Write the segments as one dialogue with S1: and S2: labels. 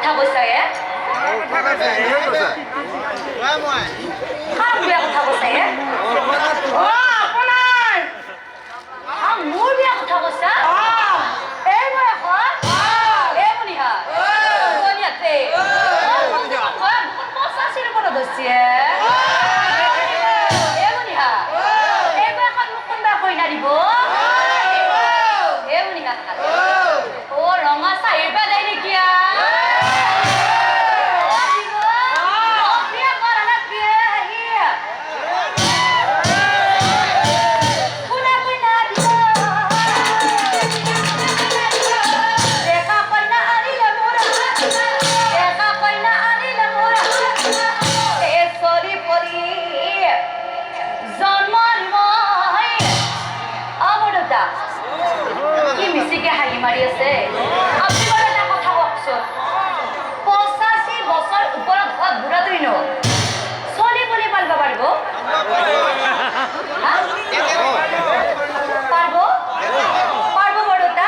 S1: কথা কৈছা এ বিয়া কথা কৈছা এ মোৰ বিয়া কথা কৈছা এই মই এখন এই মনিহা মনিহাতে পঁচাশীৰ ওপৰত ধৰিছে এই মনিহা এই মই এখন মোক কোনোবা কইনা দিব এই মনিহা অ ৰঙা চাহিৰ পৰা যায় নেকি মাৰি আছে আপুনি বাৰু এটা কথা কওকচোন 85 বছৰ ওপৰত হোৱা বুঢ়াটোই ন চলি বুলি পালিব পাৰিব পাৰিব বৰতা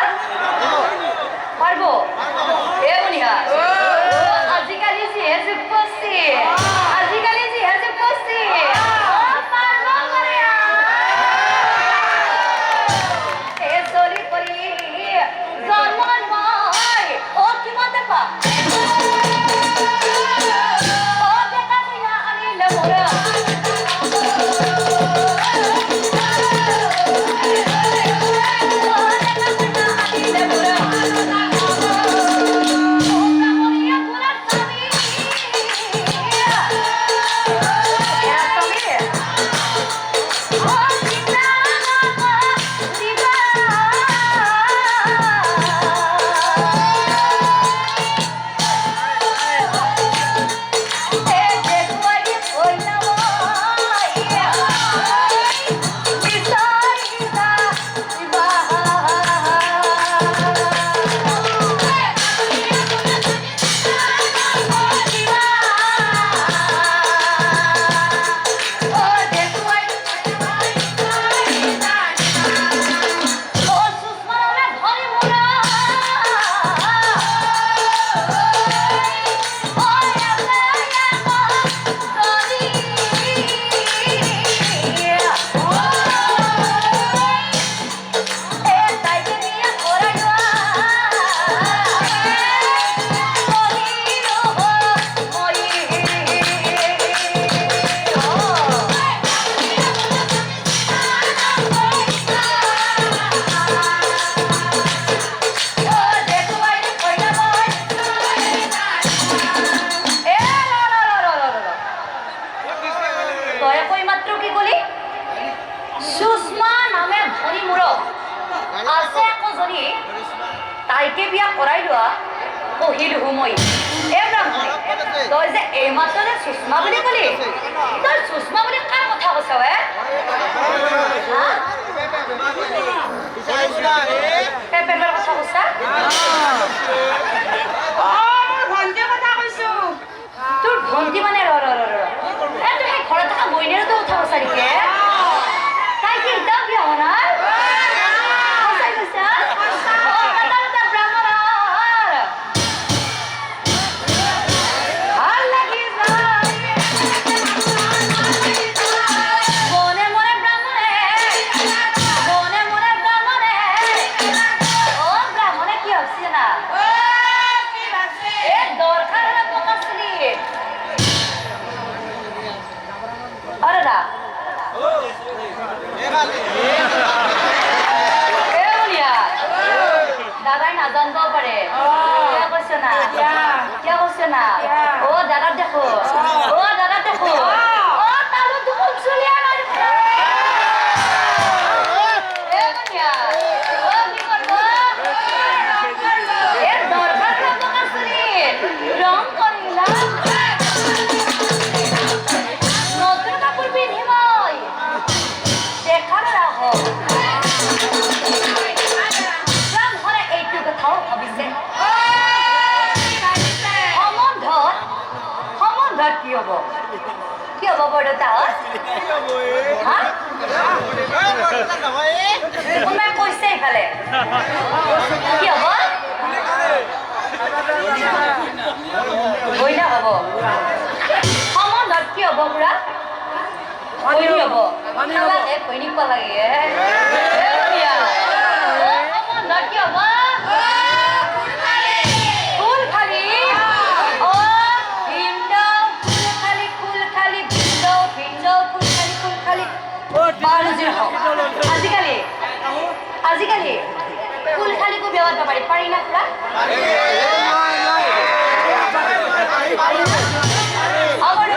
S1: পাৰিব এ মনিহা আজিকালি যিহে যুগ পছি তাইকে বিয়া কৰাই লোৱা কহিলো মই এ ব্ৰাহ্মণী তই যে এই মাত্ৰ যে সুষমা বুলি কলি তই সুষমা বুলি কাৰ কথা কৈছ পেপেৰ কথা কৈছা ভণ্টিৰ কথা কৈছো তোৰ ভণ্টি মানে তই সেই ঘৰত থকা বইনেৰতো উঠা কৈছা নেকি তাই কি একদম বিয়া হোৱা নাই দাদাই নাজানবও পাৰে কিয় কৈছে না অ দাদাক দেখো নতুন কাপোৰ পিন্ধি মই দেখাৰ কি হব বৰদেউতা কোনোবাই কৈছে ইফালে কি হব বইনা হ'ব সমানত কি হ'ব পুৰা বইনি হ'ব খালাকে বইনি পোৱা লাগে সমানত কি হ'ব ফুল খালি অ ভিন্ন ফুল খালি ভিন্ন ফুল খালি বাৰু যে হওক আজিকালি ফুল খালিকো ব্যৱহাৰ কৰিব পাৰি না পুৰা আগৰ